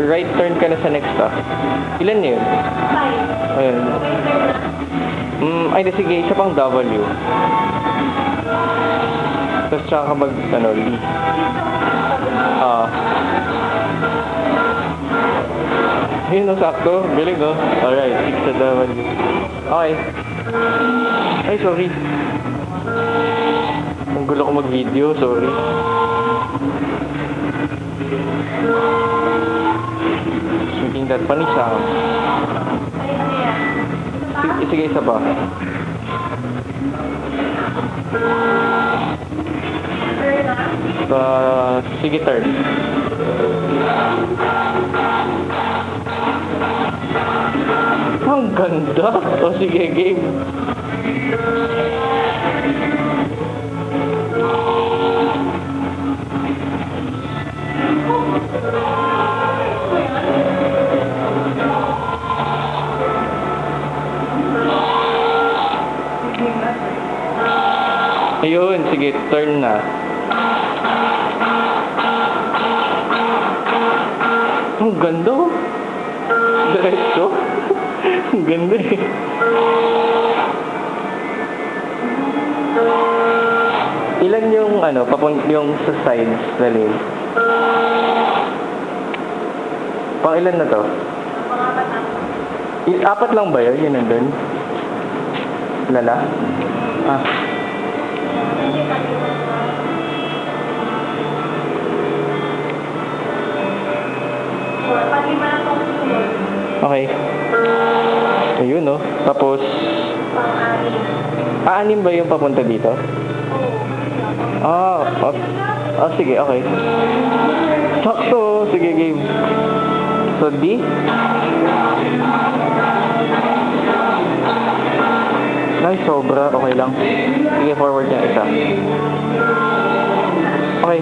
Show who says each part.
Speaker 1: right turn ka na sa next Ilan na yun?
Speaker 2: 5.
Speaker 1: Ayun. Ay, sige, isa pang W. Tapos tsaka ka mag, Lee. Yun, no, sakto. Galing, no? Alright, 6 sa W. Okay. Ay, sorry. Ang gulo ko mag-video, sorry. Making that funny sound. Sige, isa pa. Sige, third. Ang ganda! O sige, game. Ayun, sige, turn na. Ang ganda. Diretso. Ang ganda eh. Ilan yung yung sa sides na lane? Pang ilan na to? Apat lang ba yun? Yun nandun? Lala? Okay. Ayun, no? Tapos, anim ba yung papunta dito? Sige, okay. Sakto, sige, game. So, D? Nice, sobra. Okay lang. Sige, forward niya isa. Okay.